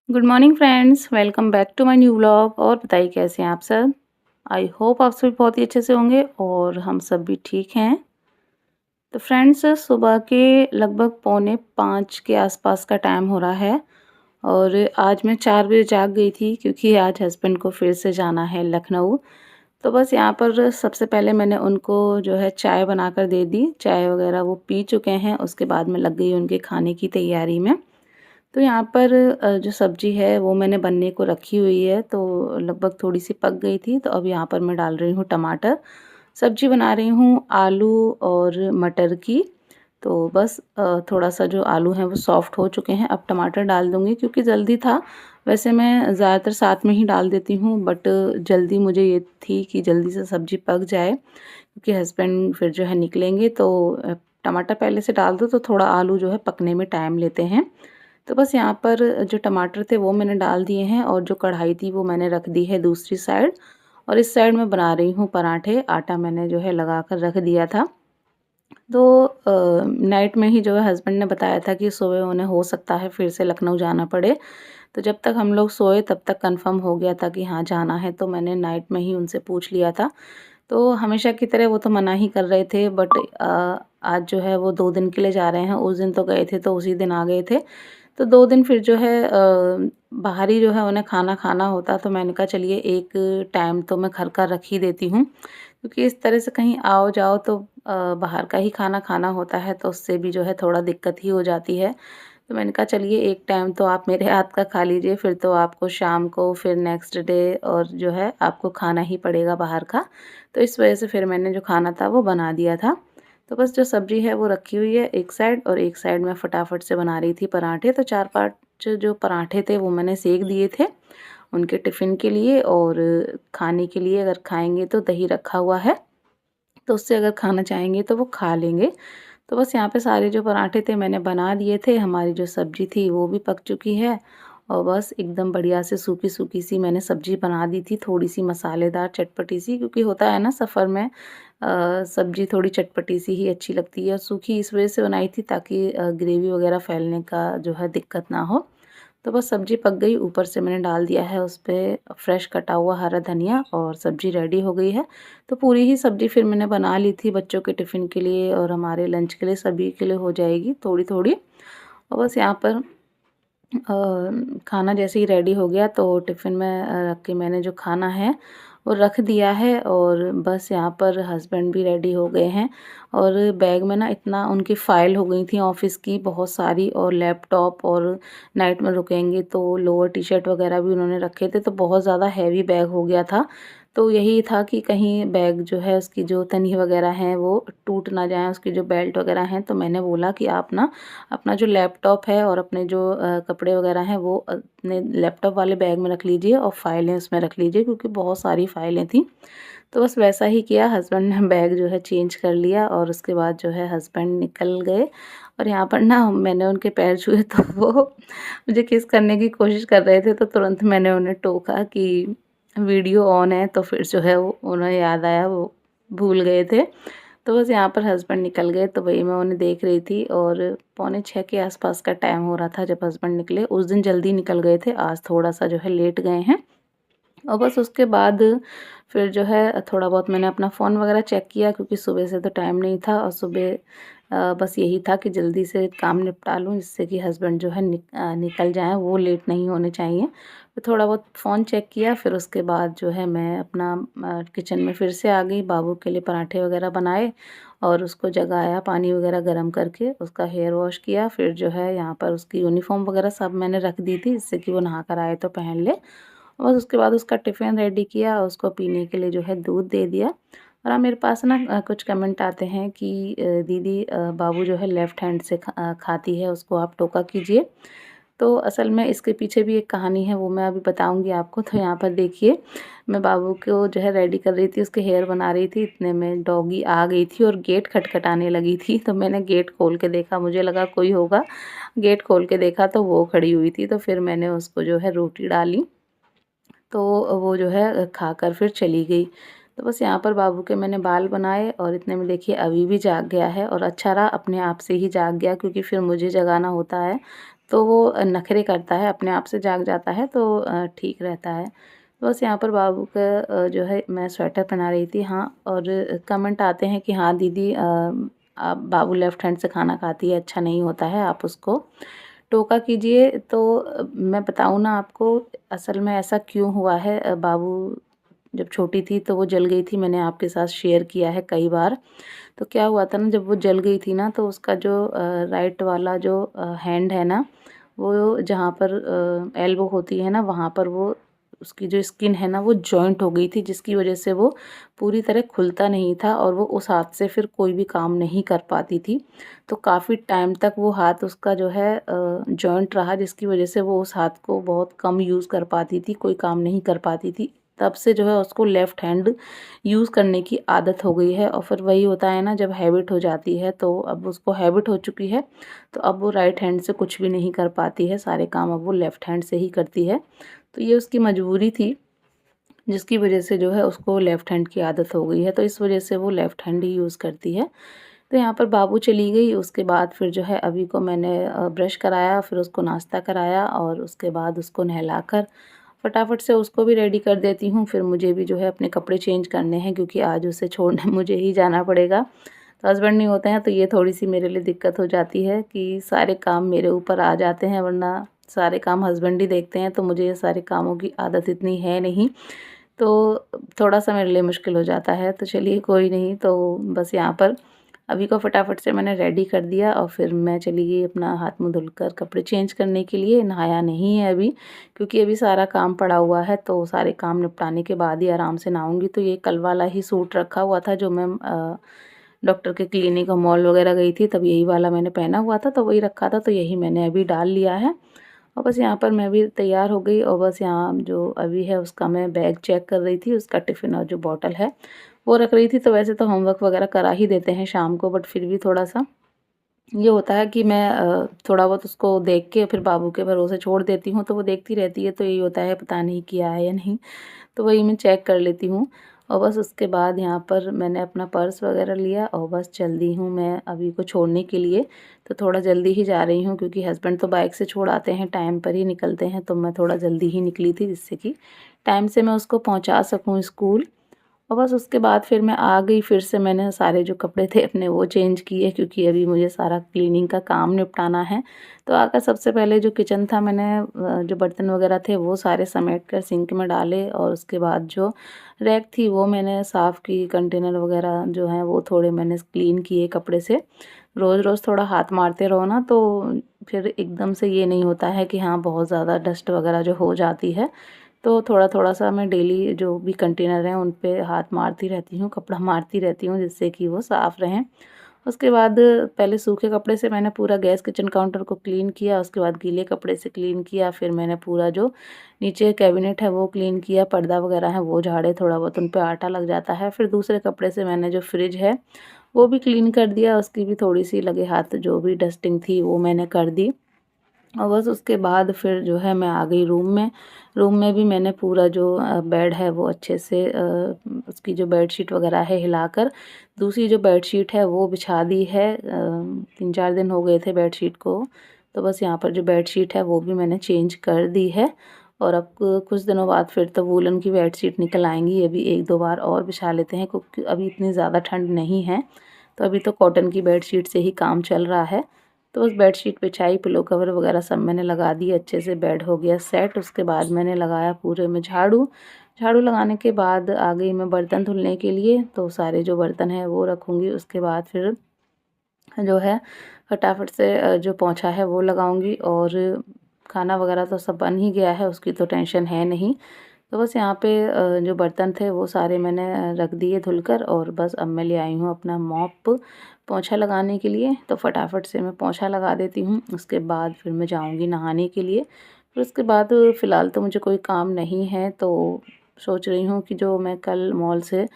Good morning friends, welcome back to my new vlog. और बताइए कैसे हैं आप सब। आई होप आप सभी बहुत ही अच्छे से होंगे और हम सब भी ठीक हैं। तो फ्रेंड्स, सुबह के लगभग पौने 5 के आसपास का टाइम हो रहा है और आज मैं 4 बजे जाग गई थी क्योंकि आज हस्बैंड को फिर से जाना है लखनऊ। तो बस यहाँ पर सबसे पहले मैंने उनको जो है चाय बनाकर दे दी। चाय वगैरह वो पी चुके हैं, उसके बाद मैं लग गई उनके खाने की तैयारी में। तो यहाँ पर जो सब्ज़ी है वो मैंने बनने को रखी हुई है, तो लगभग थोड़ी-सी पक गई थी। तो अब यहाँ पर मैं डाल रही हूँ टमाटर। सब्ज़ी बना रही हूँ आलू और मटर की। तो बस थोड़ा-सा जो आलू हैं वो सॉफ्ट हो चुके हैं, अब टमाटर डाल दूँगी क्योंकि जल्दी था। वैसे मैं ज़्यादातर साथ में ही डाल देती हूँ, बट जल्दी मुझे ये थी कि जल्दी से सब्ज़ी पक जाए क्योंकि हस्बैंड फिर जो है निकलेंगे। तो टमाटर पहले से डाल दो तो थोड़ा आलू जो है पकने में टाइम लेते हैं। तो बस यहाँ पर जो टमाटर थे वो मैंने डाल दिए हैं और जो कढ़ाई थी वो मैंने रख दी है दूसरी साइड। और इस साइड मैं बना रही हूँ पराठे। आटा मैंने जो है लगा कर रख दिया था। तो नाइट में ही जो है हस्बैंड ने बताया था कि सुबह उन्हें हो सकता है फिर से लखनऊ जाना पड़े। तो जब तक हम लोग सोए तब तक कंफर्म हो गया था कि हाँ जाना है, तो मैंने नाइट में ही उनसे पूछ लिया था। तो हमेशा की तरह वो तो मना ही कर रहे थे, बट आज जो है वो 2 दिन के लिए जा रहे हैं। उस दिन तो गए थे तो उसी दिन आ गए थे। तो 2 दिन फिर जो है बाहर ही जो है उन्हें खाना खाना होता, तो मैंने कहा चलिए एक टाइम तो मैं घर का रख ही देती हूँ। क्योंकि इस तरह से कहीं आओ जाओ तो बाहर का ही खाना खाना होता है, तो उससे भी जो है थोड़ा दिक्कत ही हो जाती है। तो मैंने कहा चलिए एक टाइम तो आप मेरे हाथ का खा लीजिए, फिर तो आपको शाम को फिर नेक्स्ट डे और जो है आपको खाना ही पड़ेगा बाहर का। तो इस वजह से फिर मैंने जो खाना था वो बना दिया था। तो बस जो सब्ज़ी है वो रखी हुई है एक साइड, और एक साइड मैं फटाफट से बना रही थी पराठे। तो 4-5 जो पराठे थे वो मैंने सेक दिए थे उनके टिफ़िन के लिए, और खाने के लिए अगर खाएँगे तो दही रखा हुआ है, तो उससे अगर खाना चाहेंगे तो वो खा लेंगे। तो बस यहाँ पे सारे जो पराठे थे मैंने बना दिए थे, हमारी जो सब्ज़ी थी वो भी पक चुकी है। और बस एकदम बढ़िया से सूखी-सूखी सी मैंने सब्ज़ी बना दी थी, थोड़ी-सी मसालेदार चटपटी सी, क्योंकि होता है ना सफ़र में सब्ज़ी थोड़ी चटपटी सी ही अच्छी लगती है। और सूखी इस वजह से बनाई थी ताकि ग्रेवी वग़ैरह फैलने का जो है दिक्कत ना हो। तो बस सब्ज़ी पक गई, ऊपर से मैंने डाल दिया है उस पे फ्रेश कटा हुआ हरा धनिया, और सब्ज़ी रेडी हो गई है। तो पूरी ही सब्ज़ी फिर मैंने बना ली थी बच्चों के टिफ़िन के लिए और हमारे लंच के लिए, सभी के लिए हो जाएगी थोड़ी-थोड़ी। और बस यहाँ पर खाना जैसे ही रेडी हो गया तो टिफ़िन में रख के मैंने जो खाना है वो रख दिया है, और बस यहाँ पर हस्बैंड भी रेडी हो गए हैं। और बैग में ना इतना उनकी फ़ाइल हो गई थी ऑफ़िस की बहुत सारी, और लैपटॉप, और नाइट में रुकेंगे तो लोअर टी-शर्ट वग़ैरह भी उन्होंने रखे थे, तो बहुत ज़्यादा हैवी बैग हो गया था। तो यही था कि कहीं बैग जो है उसकी जो तनी वग़ैरह हैं वो टूट ना जाएँ, उसकी जो बेल्ट वग़ैरह हैं। तो मैंने बोला कि आप ना अपना जो लैपटॉप है और अपने जो कपड़े वग़ैरह हैं वो अपने लैपटॉप वाले बैग में रख लीजिए और फ़ाइलें उसमें रख लीजिए, क्योंकि बहुत सारी फ़ाइलें थी। तो बस वैसा ही किया, हस्बैंड ने बैग जो है चेंज कर लिया और उसके बाद जो है हस्बैंड निकल गए। और यहाँ पर ना मैंने उनके पैर छुए तो वो मुझे किस करने की कोशिश कर रहे थे, तो तुरंत मैंने उन्हें टोका कि वीडियो ऑन है, तो फिर जो है वो उन्हें याद आया, वो भूल गए थे। तो बस यहाँ पर हस्बैंड निकल गए तो वही मैं उन्हें देख रही थी, और पौने 6 के आसपास का टाइम हो रहा था जब हस्बैंड निकले। उस दिन जल्दी निकल गए थे, आज थोड़ा-सा जो है लेट गए हैं। और बस उसके बाद फिर जो है थोड़ा बहुत मैंने अपना फ़ोन वगैरह चेक किया, क्योंकि सुबह से तो टाइम नहीं था, और सुबह बस यही था कि जल्दी से काम निपटा लूँ जिससे कि हस्बैंड जो है निकल जाएँ, वो लेट नहीं होने चाहिए। तो थोड़ा बहुत फ़ोन चेक किया, फिर उसके बाद जो है मैं अपना किचन में फिर से आ गई, बाबू के लिए पराठे वगैरह बनाए और उसको जगाया पानी वगैरह गर्म करके, उसका हेयर वॉश किया। फिर जो है यहाँ पर उसकी यूनिफ़ॉर्म वगैरह सब मैंने रख दी थी जिससे कि वो नहा कर आए तो पहन ले। और उसके बाद उसका टिफ़िन रेडी किया, उसको पीने के लिए जो है दूध दे दिया। और हाँ, मेरे पास ना कुछ कमेंट आते हैं कि दीदी बाबू जो है लेफ़्ट हैंड से खाती है, उसको आप टोका कीजिए। तो असल में इसके पीछे भी एक कहानी है, वो मैं अभी बताऊँगी आपको। तो यहाँ पर देखिए, मैं बाबू को जो है रेडी कर रही थी, उसके हेयर बना रही थी, इतने में डॉगी आ गई थी और गेट खटखटाने लगी थी। तो मैंने गेट खोल के देखा, मुझे लगा कोई होगा। गेट खोल के देखा तो वो खड़ी हुई थी, तो फिर मैंने उसको जो है रोटी डाली। तो वो जो है खाकर फिर चली गई। तो बस यहाँ पर बाबू के मैंने बाल बनाए, और इतने में देखिए अभी भी जाग गया है, और अच्छा रहा अपने आप से ही जाग गया, क्योंकि फिर मुझे जगाना होता है। तो वो नखरे करता है, अपने आप से जाग जाता है तो ठीक रहता है। बस यहाँ पर बाबू का जो है मैं स्वेटर पहना रही थी। हाँ, और कमेंट आते हैं कि हाँ दीदी आप बाबू लेफ्ट हैंड से खाना खाती है, अच्छा नहीं होता है, आप उसको टोका कीजिए। तो मैं बताऊँ ना आपको, असल में ऐसा क्यों हुआ है। बाबू जब छोटी थी तो वो जल गई थी, मैंने आपके साथ शेयर किया है कई बार। तो क्या हुआ था ना, जब वो जल गई थी ना तो उसका जो राइट वाला जो हैंड है ना, वो जहाँ पर एल्बो होती है ना, वहाँ पर वो उसकी जो स्किन है ना वो जॉइंट हो गई थी, जिसकी वजह से वो पूरी तरह खुलता नहीं था और वो उस हाथ से फिर कोई भी काम नहीं कर पाती थी। तो काफ़ी टाइम तक वो हाथ उसका जो है जॉइंट रहा, जिसकी वजह से वो उस हाथ को बहुत कम यूज़ कर पाती थी, कोई काम नहीं कर पाती थी। तब से जो है उसको लेफ़्ट हैंड यूज़ करने की आदत हो गई है और फिर वही होता है ना, जब हैबिट हो जाती है तो अब उसको हैबिट हो चुकी है, तो अब वो राइट हैंड से कुछ भी नहीं कर पाती है, सारे काम अब वो लेफ़्ट हैंड से ही करती है। तो ये उसकी मजबूरी थी, जिसकी वजह से जो है उसको लेफ़्ट हैंड की आदत हो गई है, तो इस वजह से वो लेफ़्ट हैंड ही यूज़ करती है। तो यहाँ पर बाबू चली गई, उसके बाद फिर जो है अभी को मैंने ब्रश कराया, फिर उसको नाश्ता कराया और उसके बाद उसको नहलाकर फटाफट से उसको भी रेडी कर देती हूँ। फिर मुझे भी जो है अपने कपड़े चेंज करने हैं, क्योंकि आज उसे छोड़ने मुझे ही जाना पड़ेगा। तो हस्बैंड नहीं होते हैं तो ये थोड़ी-सी मेरे लिए दिक्कत हो जाती है कि सारे काम मेरे ऊपर आ जाते हैं, वरना सारे काम हस्बैंड ही देखते हैं, तो मुझे ये सारे कामों की आदत इतनी है नहीं। तो थोड़ा-सा मेरे लिए मुश्किल हो जाता है। तो चलिए कोई नहीं, तो बस यहाँ पर अभी को फटाफट से मैंने रेडी कर दिया और फिर मैं चली गई अपना हाथ मुँह धुलकर कपड़े चेंज करने के लिए। नहाया नहीं है अभी, क्योंकि अभी सारा काम पड़ा हुआ है, तो सारे काम निपटाने के बाद ही आराम से नहाऊँगी। तो ये कल वाला ही सूट रखा हुआ था जो मैं डॉक्टर के क्लिनिक और मॉल वगैरह गई थी, तब यही वाला मैंने पहना हुआ था, तो वही रखा था, तो यही मैंने अभी डाल लिया है। और बस यहाँ पर मैं भी तैयार हो गई और बस यहाँ जो अभी है उसका मैं बैग चेक कर रही थी, उसका टिफ़िन और जो बॉटल है वो रख रही थी। तो वैसे तो होमवर्क वगैरह करा ही देते हैं शाम को, बट फिर भी थोड़ा-सा ये होता है कि मैं थोड़ा बहुत उसको देख के फिर बाबू के भरोसे छोड़ देती हूँ, तो वो देखती रहती है, तो यही होता है पता नहीं किया है या नहीं। तो वही मैं चेक कर लेती हूँ और बस उसके बाद यहाँ पर मैंने अपना पर्स वगैरह लिया और बस चल दी हूँ मैं अभी को छोड़ने के लिए। तो थोड़ा जल्दी ही जा रही हूँ, क्योंकि हस्बैंड तो बाइक से छोड़ आते हैं, टाइम पर ही निकलते हैं, तो मैं थोड़ा जल्दी ही निकली थी, जिससे कि टाइम से मैं उसको पहुँचा सकूँ स्कूल। और बस उसके बाद फिर मैं आ गई, फिर से मैंने सारे जो कपड़े थे अपने वो चेंज किए, क्योंकि अभी मुझे सारा क्लीनिंग का काम निपटाना है। तो आकर सबसे पहले जो किचन था, मैंने जो बर्तन वगैरह थे वो सारे समेट कर सिंक में डाले और उसके बाद जो रैक थी वो मैंने साफ़ की, कंटेनर वगैरह जो हैं वो थोड़े मैंने क्लीन किए कपड़े से। रोज़-रोज़ थोड़ा हाथ मारते रहो ना, तो फिर एकदम से ये नहीं होता है कि हाँ बहुत ज़्यादा डस्ट वगैरह जो हो जाती है। तो थोड़ा-थोड़ा सा मैं डेली जो भी कंटेनर हैं उन पे हाथ मारती रहती हूँ, कपड़ा मारती रहती हूँ, जिससे कि वो साफ़ रहें। उसके बाद पहले सूखे कपड़े से मैंने पूरा गैस किचन काउंटर को क्लीन किया, उसके बाद गीले कपड़े से क्लीन किया, फिर मैंने पूरा जो नीचे कैबिनेट है वो क्लीन किया, पर्दा वगैरह है वो झाड़े, थोड़ा बहुत उन पे आटा लग जाता है। फिर दूसरे कपड़े से मैंने जो फ्रिज है वो भी क्लीन कर दिया, उसकी भी थोड़ी-सी लगे हाथ जो भी डस्टिंग थी वो मैंने कर दी। और बस उसके बाद फिर जो है मैं आ गई रूम में। रूम में भी मैंने पूरा जो बेड है वो अच्छे से उसकी जो बेडशीट वगैरह है हिलाकर दूसरी जो बेडशीट है वो बिछा दी है। 3-4 दिन हो गए थे बेडशीट को, तो बस यहाँ पर जो बेडशीट है वो भी मैंने चेंज कर दी है। और अब कुछ दिनों बाद फिर तो वूलन की बेडशीट निकल आएँगी, अभी 1-2 बार और बिछा लेते हैं, क्योंकि अभी इतनी ज़्यादा ठंड नहीं है, तो अभी तो कॉटन की बेडशीट से ही काम चल रहा है। तो बस बेडशीट बिछाई, पिलो कवर वगैरह सब मैंने लगा दिए, अच्छे से बेड हो गया सेट। उसके बाद मैंने लगाया पूरे में झाड़ू। झाड़ू लगाने के बाद आ गई मैं बर्तन धुलने के लिए, तो सारे जो बर्तन हैं वो रखूँगी। उसके बाद फिर जो है फटाफट से जो पोंछा है वो लगाऊँगी और खाना वगैरह तो सब बन ही गया है, उसकी तो टेंशन है नहीं। तो बस यहाँ पे जो बर्तन थे वो सारे मैंने रख दिए धुलकर और बस अब मैं ले आई हूँ अपना मॉप पोंछा लगाने के लिए। तो फटाफट से मैं पोंछा लगा देती हूँ, उसके बाद फिर मैं जाऊँगी नहाने के लिए। फिर उसके बाद फ़िलहाल तो मुझे कोई काम नहीं है, तो सोच रही हूँ कि जो मैं कल मॉल से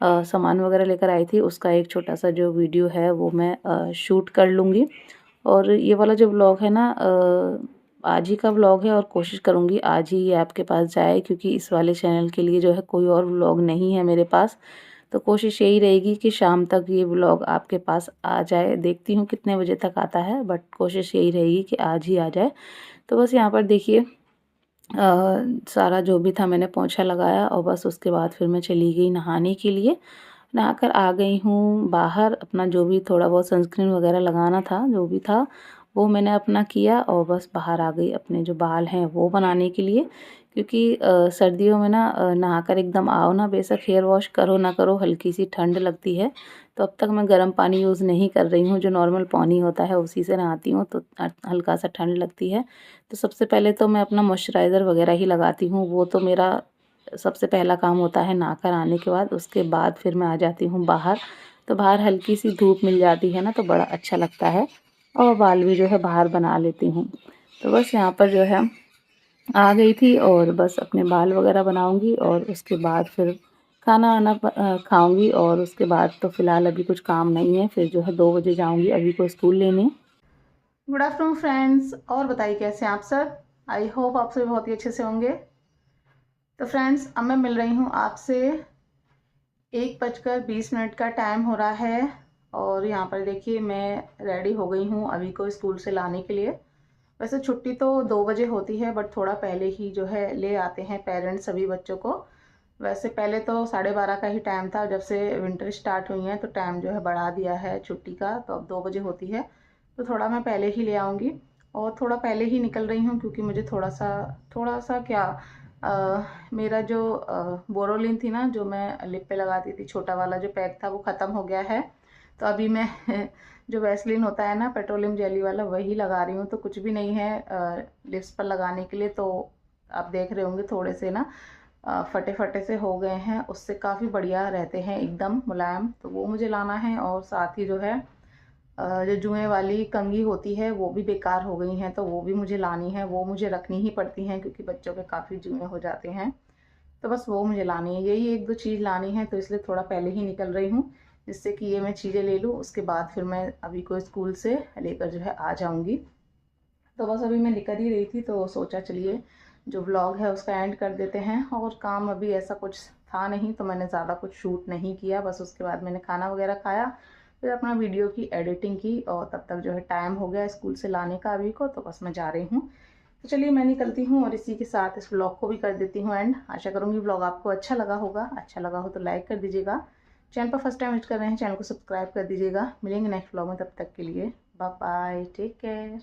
सामान वगैरह लेकर आई थी उसका एक छोटा-सा जो वीडियो है वो मैं शूट कर लूँगी। और ये वाला जो व्लॉग है ना आज ही का व्लॉग है और कोशिश करूँगी आज ही ये आपके पास जाए, क्योंकि इस वाले चैनल के लिए जो है कोई और व्लॉग नहीं है मेरे पास। तो कोशिश यही रहेगी कि शाम तक ये व्लॉग आपके पास आ जाए। देखती हूँ कितने बजे तक आता है, बट कोशिश यही रहेगी कि आज ही आ जाए। तो बस यहाँ पर देखिए सारा जो भी था मैंने पोंछा लगाया और बस उसके बाद फिर मैं चली गई नहाने के लिए। नहाकर आ गई हूँ बाहर, अपना जो भी थोड़ा बहुत सनस्क्रीन वगैरह लगाना था, जो भी था वो मैंने अपना किया और बस बाहर आ गई अपने जो बाल हैं वो बनाने के लिए। क्योंकि सर्दियों में ना नहाकर एकदम आओ ना, बेशक हेयर वॉश करो ना करो, हल्की सी ठंड लगती है। तो अब तक मैं गर्म पानी यूज़ नहीं कर रही हूँ, जो नॉर्मल पानी होता है उसी से नहाती हूँ, तो हल्का सा ठंड लगती है। तो सबसे पहले तो मैं अपना मॉइस्चराइज़र वगैरह ही लगाती हूँ, वो तो मेरा सबसे पहला काम होता है नहाकर आने के बाद। उसके बाद फिर मैं आ जाती हूँ बाहर, तो बाहर हल्की सी धूप मिल जाती है ना, तो बड़ा अच्छा लगता है और बाल भी जो है बाहर बना लेती हूँ। तो बस यहाँ पर जो है आ गई थी और बस अपने बाल वगैरह बनाऊँगी और उसके बाद फिर खाना वाना खाऊँगी और उसके बाद तो फ़िलहाल अभी कुछ काम नहीं है, फिर जो है 2 बजे जाऊँगी अभी को स्कूल लेने। गुड आफ्टरनून फ्रेंड्स, और बताइए कैसे हैं आप सब। आई होप आप सभी बहुत ही अच्छे से होंगे। तो फ्रेंड्स, अब मैं मिल रही हूँ आपसे। 1:20 का टाइम हो रहा है और यहाँ पर देखिए मैं रेडी हो गई हूँ अभी को स्कूल से लाने के लिए। वैसे छुट्टी तो 2 बजे होती है, बट थोड़ा पहले ही जो है ले आते हैं पेरेंट्स सभी बच्चों को। वैसे पहले तो 12:30 का ही टाइम था, जब से विंटर स्टार्ट हुई है तो टाइम जो है बढ़ा दिया है छुट्टी का, तो अब 2 बजे होती है। तो थोड़ा मैं पहले ही ले आऊँगी और थोड़ा पहले ही निकल रही हूँ, क्योंकि मुझे थोड़ा सा क्या मेरा जो बोरोलिन थी ना, जो मैं लिप पे लगाती थी, छोटा वाला जो पैक था, वो ख़त्म हो गया है। तो अभी मैं जो वैसलीन होता है ना, पेट्रोलियम जेली वाला, वही लगा रही हूँ। तो कुछ भी नहीं है लिप्स पर लगाने के लिए। तो आप देख रहे होंगे थोड़े से ना फटे फटे से हो गए हैं, उससे काफ़ी बढ़िया रहते हैं, एकदम मुलायम। तो वो मुझे लाना है और साथ ही जो है जो जुएं वाली कंघी होती है वो भी बेकार हो गई हैं, तो वो भी मुझे लानी है। वो मुझे रखनी ही पड़ती हैं क्योंकि बच्चों के काफ़ी जुएं हो जाते हैं। तो बस वो मुझे लानी है, यही 1-2 चीज़ लानी है, तो इसलिए थोड़ा पहले ही निकल रही हूँ, जिससे कि ये मैं चीज़ें ले लूँ। उसके बाद फिर मैं अभी को स्कूल से लेकर जो है आ जाऊँगी। तो बस अभी मैं निकल ही रही थी, तो सोचा चलिए जो व्लॉग है उसका एंड कर देते हैं। और काम अभी ऐसा कुछ था नहीं, तो मैंने ज़्यादा कुछ शूट नहीं किया। बस उसके बाद मैंने खाना वगैरह खाया, फिर अपना वीडियो की एडिटिंग की, और तब तक जो है टाइम हो गया स्कूल से लाने का अभी को। तो बस मैं जा रही हूँ। तो चलिए मैं निकलती हूँ और इसी के साथ इस व्लॉग को भी कर देती हूँ एंड। आशा करूँगी व्लॉग आपको अच्छा लगा होगा। अच्छा लगा हो तो लाइक कर दीजिएगा। चैनल पर फर्स्ट टाइम विजिट कर रहे हैं, चैनल को सब्सक्राइब कर दीजिएगा। मिलेंगे नेक्स्ट व्लॉग में, तब तक के लिए बाय बाय, टेक केयर।